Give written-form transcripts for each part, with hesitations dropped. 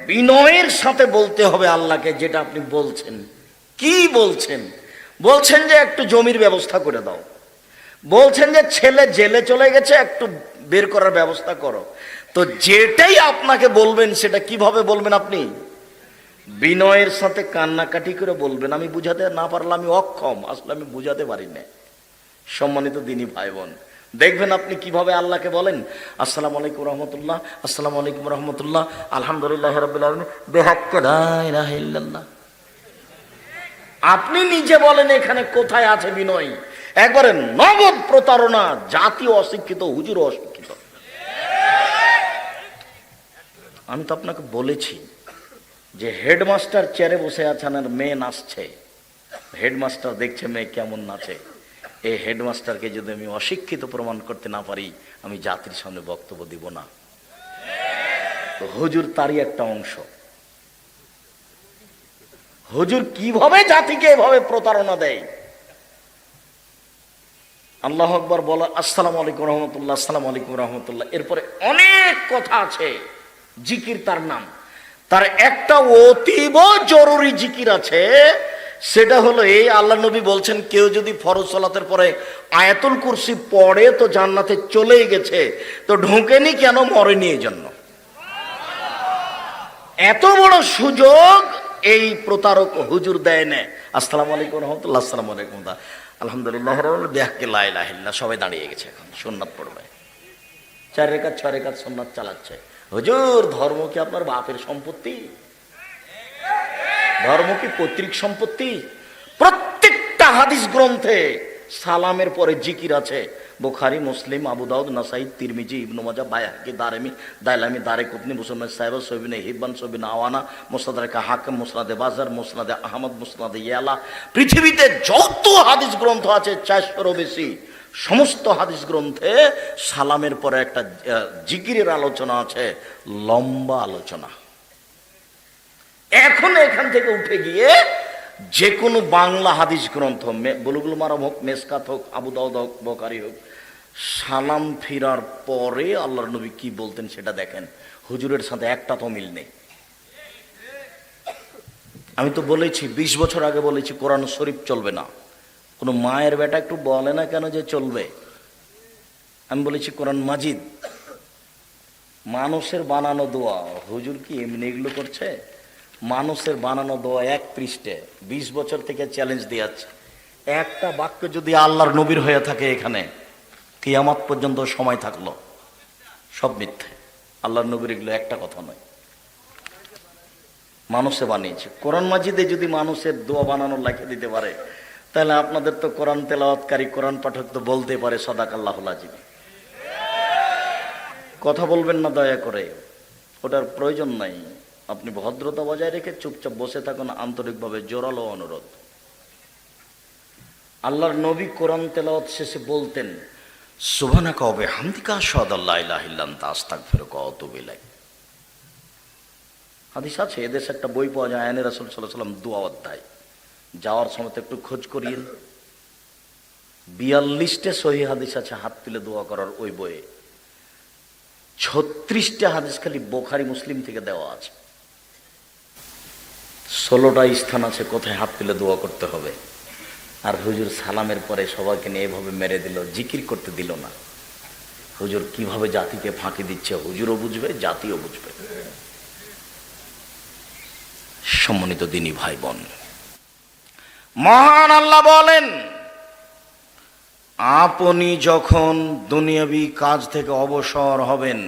বিনয়ের সাথে বলতে হবে আল্লাহকে যেটা আপনি বলছেন। কি বলছেন? বলছেন যে একটু জমির ব্যবস্থা করে দাও, বলছেন যে ছেলে জেলে চলে গেছে, একটু বের করার ব্যবস্থা করো। তো যেটাই আপনাকে বলবেন সেটা কিভাবে বলবেন? আপনি বিনয়ের সাথে কান্নাকাটি করে বলবেন। আমি বুঝাতে না পারলে আমি অক্ষম, আসলে আমি বুঝাতে পারি না। সম্মানিত দিনী ভাই বোন, দেখবেন আপনি কিভাবে আল্লাহকে বলেন, আসসালামু আলাইকুম রহমতুল্লাহ, আসসালামু আলাইকুম রহমতুল্লাহ, আলহামদুলিল্লাহ রাব্বিল আলামিন, বিহাক্কি লা ইলাহা ইল্লাল্লাহ। আপনি নিজে বলেন এখানে কোথায় আছে বিনয়? একবারে নগদ প্রতারণা, জাতীয় অশিক্ষিত, হুজুর অশিক্ষিত। আমি তো আপনাকে বলেছি যে হেডমাস্টার চেয়ারে বসে আছেন আর মেয়ে নাচছে, হেডমাস্টার দেখছে মেয়ে কেমন নাচে। এই হেডমাস্টারকে যদি আমি অশিক্ষিত প্রমাণ করতে না পারি, আমি জাতির সামনে বক্তব্য দিব না। তো হুজুর তারই একটা অংশ। হুজুর কিভাবে জাতিকে এভাবে প্রতারণা দেয়। আল্লাহু আকবার বলা, আসসালামু আলাইকুম রহমতুল্লাহ, আসসালামু আলাইকুম রহমতুল্লাহ, এরপরে অনেক কথা আছে, জিকির তার নাম। তার একটা অতীব জরুরি জিকির আছে, সেটা হলো এই, আল্লাহ নবী বলছেন কেউ যদি ফরজ সালাতের পরে আয়াতুল কুরসি পড়ে তো জান্নাতে চলেই গেছে, তো ঢোকেনি কেন? মরেনি এই জন্য। এত বড় সুযোগ এই প্রতারক হুজুর দেয় না। আসসালামু আলাইকুম রহমতুল্লাহ, আসসালামু আলাইকুম, আলহামদুলিল্লাহ, বিহাক্কি লা ইলাহা ইল্লাল্লাহ। সবাই দাঁড়িয়ে গেছে, এখন সুন্নাত পড়বে, 4 রেখাত 6 রেখাত সুন্নাত চালাচ্ছে। হুজুর, ধর্ম কি আপনার বাপের সম্পত্তি? ধর্ম কি পৈতৃক সম্পত্তি? প্রত্যেকটা হাদিস গ্রন্থে সালামের পরে জিকির আছে। বুখারী, মুসলিম, আবু দাউদ, নাসাই, তিরমিজি, ইবনে মাজাহ, বাইহাকি, দারমি, দাইলামি, দারেকুতনি, মুসনাদ সাহেব, সহিহ হিব্বান, সহিহ আওয়ানা, মুসনাদ হাকিম, মুসনাদ বাজার, মুসনাদ আহমদ, মুসনাদ ইয়ালা, পৃথিবীতে যত হাদিস গ্রন্থ আছে 400-এরও বেশি, সমস্ত হাদিস গ্রন্থে সালামের পরে একটা জিকিরের আলোচনা আছে, লম্বা আলোচনা। এখন এখান থেকে উঠে গিয়ে যে কোনো বাংলা হাদিস গ্রন্থ, বুলুগুল মারাম হোক, মেসকাত হোক, আবু দাউদ হোক, বুখারী হোক, সালাম ফিরার পরে আল্লাহর নবী কি বলতেন সেটা দেখেন। হুজুরের সাথে একটা তো মিল নেই। আমি তো বলেছি, 20 বছর আগে বলেছি কোরআন শরীফ চলবে না। কোনো মায়ের বেটা একটু বলে না কেন যে চলবে? আমি বলেছি কোরআন মাজিদ, মানুষের বানানো দোয়া। হুজুর কি এমনি এগুলো করছে? মানুষের বানানো দোয়া 1 পৃষ্ঠাে, 20 বছর থেকে চ্যালেঞ্জ দিয়েছে। একটা বাক্য যদি আল্লাহর নবীর হয়ে থাকে, এখানে কিয়ামত পর্যন্ত সময় থাকলো, সব মিথ্যে। আল্লাহর নবীর এগুলো একটা কথা নয়, মানুষে বানিয়েছে। কোরআন মাজিদে যদি মানুষের দোয়া বানানো লিখে দিতে পারে, তাহলে আপনাদের তো কোরআন তেলাওয়াতকারী, কোরআন পাঠক তো বলতে পারে সাদাকাল্লাহুল আযীম। কথা বলবেন না দয়া করে, ওটার প্রয়োজন নাই। আপনি ভদ্রতা বজায় রেখে চুপচাপ বসে থাকুন। আন্তরিকভাবে জোরালো অনুরোধ। আল্লাহর নবী কোরআন তেলাওয়াত শেষে বলতেন, সুবহানাকা ওয়া বিহামদিকা আশহাদু আল্লা ইলাহা ইল্লা আনতা আস্তাগফিরুকা ওয়া আতুবু ইলাইক। হাদিস আছে, এদেশে একটা বই পাওয়া যায়, আয়নে রাসূল সাল্লাল্লাহু আলাইহি ওয়াসাল্লাম দোয়া অধ্যায়। যাওয়ার সময় একটু খোঁজ করিয়েন, 42টে সহিহ হাদিস আছে হাত তুলে দোয়া করার ওই বইয়ে। 36টা হাদিস খালি বুখারী, মুসলিম থেকে দেওয়া আছে। 16টা স্থান আছে কোথায় হাত তুলে দোয়া করতে হবে। আর হুজুর সালামের পরে সবাইকে নিয়ে এভাবে মেরে দিল, জিকির করতে দিল না। হুজুর কিভাবে জাতিকে ফাঁকি দিচ্ছে, হুজুরও বুঝবে, জাতিও বুঝবে। সম্মানিত দিনী ভাই বোন, মহান আল্লাহ বলেন, আপনি যখন দুনিয়াবি কাজ থেকে অবসর হবেন,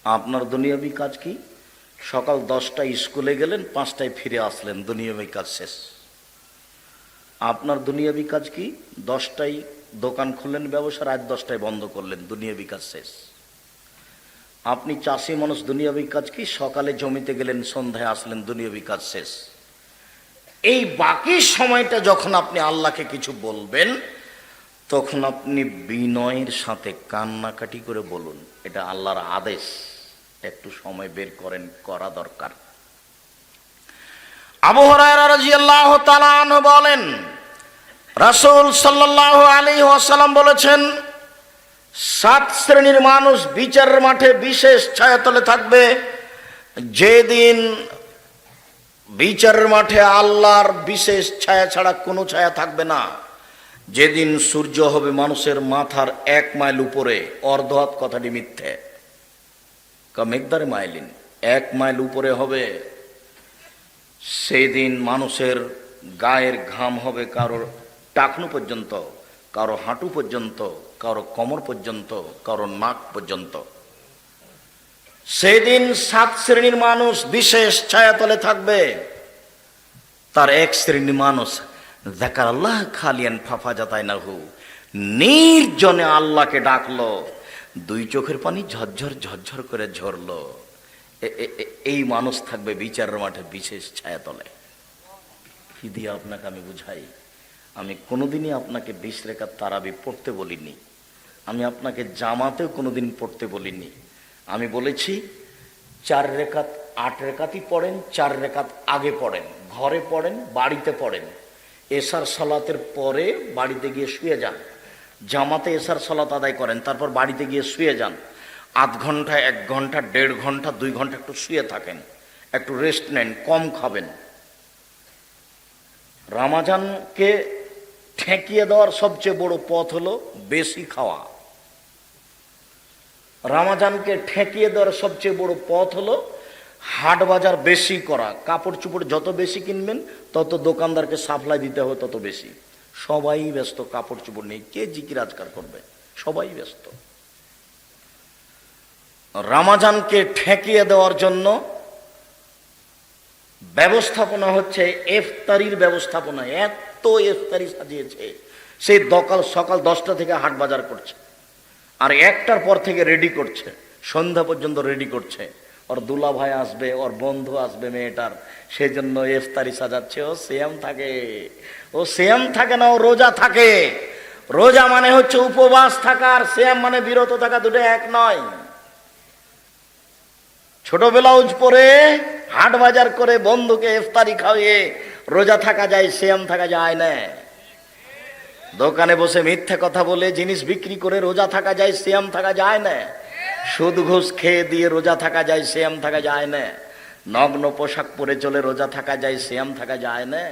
আপনার দুনিয়াবি কাজ কি? সকাল 10টায় স্কুলে গেলেন, 5টায় ফিরে আসলেন, দুনিয়াবি কাজ শেষ। আপনার দুনিয়াবি কাজ কি? 10টায় দোকান খুললেন ব্যবসা, রাত 10টায় বন্ধ করলেন, দুনিয়াবি কাজ শেষ। আপনি চাষি মানুষ, দুনিয়াবি কাজ কি? সকালে জমিতে গেলেন, সন্ধ্যায় আসলেন, দুনিয়াবি কাজ শেষ। এই বাকি সময়টা যখন আপনি আল্লাহকে কিছু বলবেন, তখন আপনি বিনয়ের সাথে কান্নাকাটি করে বলুন। এটা আল্লাহর আদেশ, একটু সময় বের করেন, করা দরকার। আবু হুরায়রা রাদিয়াল্লাহু তাআলা আনহু বলেন, রাসূল সাল্লাল্লাহু আলাইহি ওয়াসাল্লাম বলেছেন, 7 শ্রেণীর মানুষ বিচারের মাঠে বিশেষ ছায়াতলে থাকবে। যেদিন বিচারের মাঠে আল্লাহর বিশেষ ছায়া ছাড়া কোনো ছায়া থাকবে না, যেদিন সূর্য হবে মানুষের মাথার 1 মাইল উপরে, অর্ধ হাত কথাটি মিথ্যে, মেকদারে মাইলিন 1 মাইল উপরে হবে, সেই দিন মানুষের গায়ের ঘাম হবে কারোর টাকনু পর্যন্ত, কারো হাঁটু পর্যন্ত, কারো কোমর পর্যন্ত, কারো নাক পর্যন্ত। সেদিন 7 শ্রেণীর মানুষ বিশেষ ছায়াতলে থাকবে। তার এক শ্রেণীর মানুষ যাকার আল্লাহ খালিয়ান ফাফা যাতাই না হু, নির্জনে আল্লাহকে ডাকলো, 2 চোখের পানি ঝরঝর ঝরঝর করে ঝরলো। এই মানুষ থাকবে বিচারের মাঠে বিশেষ ছায়াতলে। কি দিয়ে আপনাকে আমি বুঝাই? আমি কোনোদিনই আপনাকে 20 রাকাত তারাবি পড়তে বলিনি, আমি আপনাকে জামাতেও কোনোদিন পড়তে বলিনি। আমি বলেছি 4 রেখাত 8 রেখাতই পড়েন, 4 রেখাত আগে পড়েন, ঘরে পড়েন, বাড়িতে পড়েন, এশার সালাতের পরে বাড়িতে গিয়ে শুয়ে যান, জামাতে এশার সালাত আদায় করেন, তারপর বাড়িতে গিয়ে শুয়ে যান, 8 ঘন্টা 1 ঘন্টা 1.5 ঘন্টা 2 ঘন্টা একটু শুয়ে থাকেন, একটু রেস্ট নেন, কম খাবেন। রমজানকে ঠেকিয়ে দেওয়ার সবচেয়ে বড় পথ হলো বেশি খাওয়া। রমজানকে ঠেকিয়ে দেওয়ার সবচেয়ে বড় পথ হলো হাট বাজার বেশি করা। কাপড় চোপড় যত বেশি কিনবেন তত দোকানদারকে সাপ্লাই দিতে হবে তত বেশি। সবাই ব্যস্ত কাপড় চোপড় নেই, কে জিকির আজকার করবে, সবাই ব্যস্ত। রমজানকে ঠেকিয়ে দেওয়ার জন্য ব্যবস্থাপনা হচ্ছে ইফতারির ব্যবস্থাপনা। এত ইফতারি সাজিয়েছে, সেই সকাল 10টা থেকে হাট বাজার করছে, আর 1টার পর থেকে রেডি করছে, সন্ধ্যা পর্যন্ত রেডি করছে। ওর দুলা ভাই আসবে, ওর বন্ধু আসবে মেয়েটার, সেই জন্য ইফতারি সাজাচ্ছে। ও সিয়াম থাকে, ও সিয়াম থাকে না, ও রোজা থাকে। রোজা মানে হচ্ছে উপবাস থাকা, আর সিয়াম মানে বিরত থাকা, দুটো এক নয়। ছোট ব্লাউজ পরে হাট বাজার করে বন্ধুকে ইফতারি খাওয়িয়ে রোজা থাকা যায়, সিয়াম থাকা যায় না। দোকানে বসে মিথ্যে কথা বলে জিনিস বিক্রি করে রোজা থাকা যায়, সিয়াম থাকা যায় না। সুদ ঘুষ খেয়ে দিয়ে রোজা থাকা যায়, সিয়াম থাকা যায় না। নগ্ন পোশাক পরে চলে রোজা থাকা যায়, সিয়াম থাকা যায় না।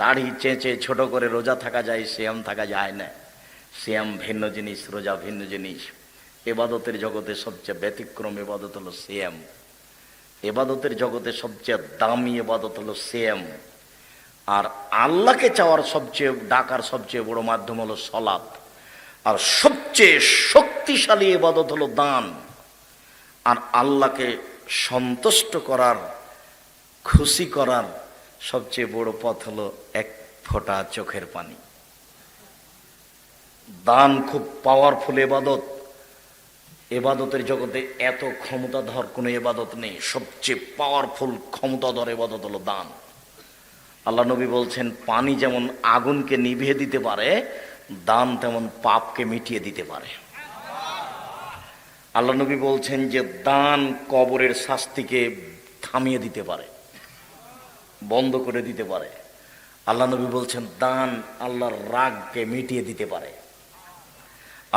দাড়ি চেঁচে ছোট করে রোজা থাকা যায়, সিয়াম থাকা যায় না। সিয়াম ভিন্ন জিনিস, রোজা ভিন্ন জিনিস। ইবাদতের জগতে সবচেয়ে ব্যতিক্রম ইবাদত হলো সিয়াম। ইবাদতের জগতে সবচেয়ে দামি ইবাদত হলো সিয়াম। আর আল্লাহকে চাওয়ার সবচেয়ে ডাকার সবচেয়ে বড় মাধ্যম হলো সালাত। আর সবচেয়ে শক্তিশালী ইবাদত হলো দান। আর আল্লাহকে সন্তুষ্ট করার, খুশি করার সবচেয়ে বড় পথ হলো 1 ফোঁটা চোখের পানি। দান খুব পাওয়ারফুল ইবাদত। ইবাদতের জগতে এত ক্ষমতাধর কোনো ইবাদত নেই, সবচেয়ে পাওয়ারফুল ক্ষমতাধর ইবাদত হলো দান। আল্লাহ নবী বলছেন, পানি যেমন আগুনকে নিভিয়ে দিতে পারে, দান তেমন পাপকে মিটিয়ে দিতে পারে। আল্লাহ নবী বলছেন যে দান কবরের শাস্তিকে থামিয়ে দিতে পারে, বন্ধ করে দিতে পারে। আল্লাহ নবী বলছেন দান আল্লাহর রাগকে মিটিয়ে দিতে পারে।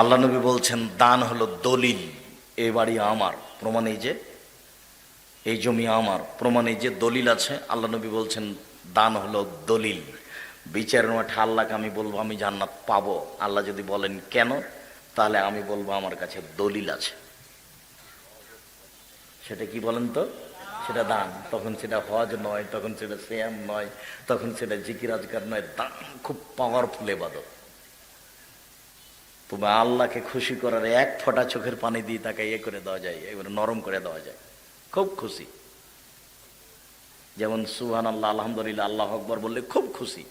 আল্লাহ নবী বলছেন দান হলো দলিল, এই বাড়ি আমার, প্রমাণ এই যে, এই জমি আমার, প্রমাণ এই যে, দলিল আছে। আল্লাহ নবী বলছেন দান হলো দলিল। বিচারের মাঠে আল্লাহকে আমি বলবো আমি জান্নাত পাবো, আল্লাহ যদি বলেন কেন, তাহলে আমি বলবো আমার কাছে দলিল আছে। সেটা কি বলেন তো? সেটা দান। তখন সেটা হজ নয়, তখন সেটা সিয়াম নয়, তখন সেটা জিকির আজকার নয়। দান খুব পাওয়ারফুল ইবাদত। তবে আল্লাহকে খুশি করার 1 ফোঁটা চোখের পানি দিয়ে তাকে ইয়ে করে দেওয়া যায়, এবারে নরম করে দেওয়া যায়, খুব খুশি। যেমন সুবহানাল্লাহ, আলহামদুলিল্লাহ, আল্লাহ আকবার বললে খুব খুশি,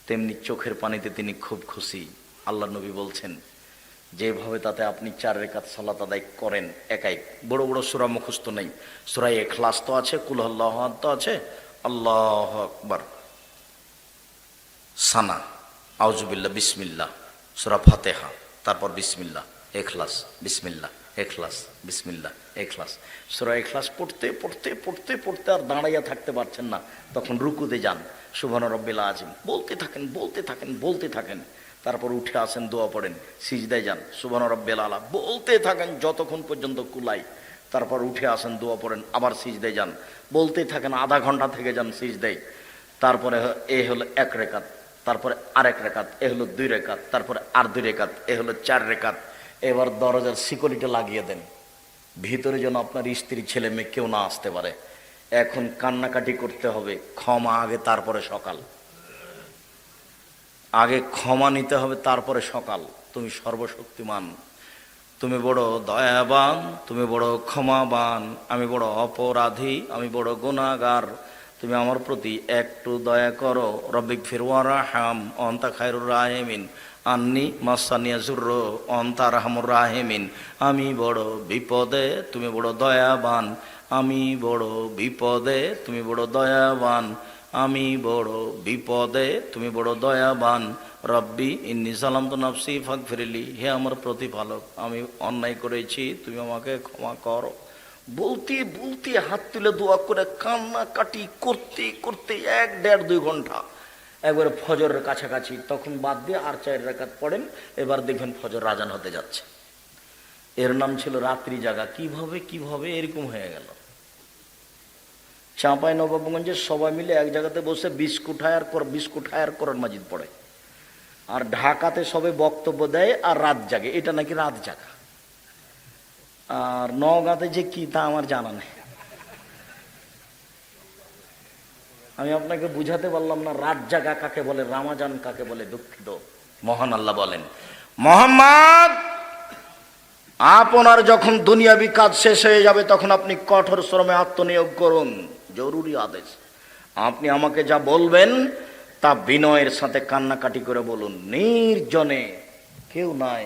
তেমনি চোখের পানিতে তিনি খুব খুশি। আল্লাহ নবী বলছেন যেভাবে তাতে আপনি 4 রাকাত সালাত আদায় করেন একাই, বড় বড় সূরা মুখস্থ নেই, সূরা ইখলাস তো আছে, কুল আল্লাহু আহাদ তো আছে, আল্লাহু আকবার, সানা, আউযুবিল্লাহ, বিসমিল্লাহ, সূরা ফাতিহা, তারপর বিসমিল্লাহ, ইখলাস, বিসমিল্লাহ, ইখলাস, বিসমিল্লাহ, ইখলাস। সূরা ইখলাস পড়তে পড়তে পড়তে পড়তে আর দাঁড়াইয়া থাকতে পারছেন না, তখন রুকুতে যান, সুবহান রাব্বিল আযীম বলতে থাকেন, বলতে থাকেন, বলতে থাকেন। তারপর উঠে আসেন, দোয়া পড়েন, সিজদায় যান, সুবহান রাব্বিল আলা বলতে থাকেন যতক্ষণ পর্যন্ত কুলাই। তারপর উঠে আসেন, দোয়া পড়েন, আবার সিজদায় যান, বলতেই থাকেন, আধা ঘন্টা থেকে যান সিজদায়। তারপরে এ হলো 1 রেকাত, তারপরে আরেক রেকাত, এ হলো 2 রেকাত, তারপরে আর 2 রেকাত, এ হলো 4 রেকাত। এবার দরজার সিকিউরিটি লাগিয়ে দেন, ভিতরে যেন আপনার স্ত্রী ছেলে মেয়ে কেউ না আসতে পারে। এখন কান্নাকাটি করতে হবে, ক্ষমা আগে তারপরে সকাল, আগে ক্ষমা নিতে হবে তারপরে সকাল। তুমি সর্বশক্তিমান, তুমি বড় দয়াবান, তুমি বড় ক্ষমাবান, আমি বড় অপরাধী, আমি বড় গুনাহগার, তুমি আমার প্রতি একটু দয়া করো। রব্বিক ফিরওয়ারাহাম অন্তা খায়রুর রাহিমিন আন্নি মাসানিয়া জুর্র অন্তা রাহমুর রাহিমিন। আমি বড় বিপদে, তুমি বড় দয়াবান, আমি বড় বিপদে, তুমি বড় দয়াবান, আমি বড় বিপদে, তুমি বড় দয়াবান। রব্বি ইন্নী যালামতু নাফসি ফাগফিরলি, হে আমার প্রতিপালক, আমি অন্যায় করেছি, তুমি আমাকে ক্ষমা করো। বলতে বলতে হাত তুলে দোয়া করে কান্নাকাটি করতে করতে 1, 1.5, 2 ঘন্টা, একবারে ফজরের কাছাকাছি, তখন বাদ দিয়ে আর 4 রাকাত পড়েন। এবার দেখবেন ফজর আজান হতে যাচ্ছে। এর নাম ছিল রাত্রি জাগা। কিভাবে কিভাবে এরকম হয়ে গেল? চাঁপাইনবাবগঞ্জে সবাই মিলে এক জায়গাতে বসে বিস্কুট হায়ার কোরআন মাজিদ পড়ে, আর ঢাকাতে সবে বক্তব্য দেয় আর রাত জাগে, এটা নাকি রাত জাগা। আর নওগাঁতে যে কি তা আমার জানা নেই, আমি আপনাকে বুঝাতে পারলাম না রাত জাগা কাকে বলে, রামাজান কাকে বলে। দুঃখিত। মহান আল্লাহ বলেন, মোহাম্মদ আপনার যখন দুনিয়াবি কাজ শেষ হয়ে যাবে তখন আপনি কঠোর শ্রমে আত্মনিয়োগ করুন, জরুরি আদেশ। আপনি আমাকে যা বলবেন তা বিনয়ের সাথে কান্নাকাটি করে বলুন, নির্জনে, কেউ নাই,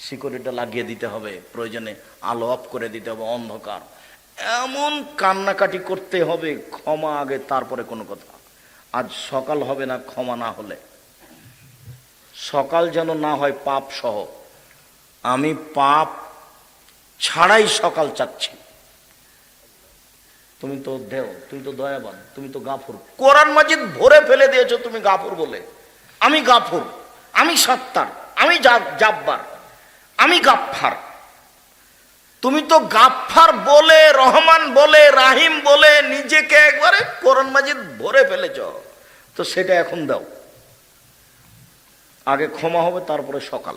সিকিউরিটি লাগিয়ে দিতে হবে, প্রয়োজনে আলো অফ করে দিতে হবে, অন্ধকার, এমন কান্নাকাটি করতে হবে। ক্ষমা আগে তারপরে কোনো কথা। আজ সকাল হবে না ক্ষমা না হলে, সকাল যেন না হয় পাপ সহ। আমি পাপ ছাড়াই সকাল চাচ্ছি। তুমি তো দেও, তুমি তো দয়াবান, তুমি তো গাফুর, কোরআন মাজিদ ভরে ফেলে দিয়েছো তুমি গাফুর বলে। আমি গাফুর, আমি সত্তার, আমি জাব্বার, আমি গাফফার। তুমি তো গাফফার বলে, রহমান বলে, রাহিম বলে নিজেকে একবারে কোরআন মাজিদ ভরে ফেলেছ, তো সেটা এখন দাও। আগে ক্ষমা হবে তারপরে সকাল।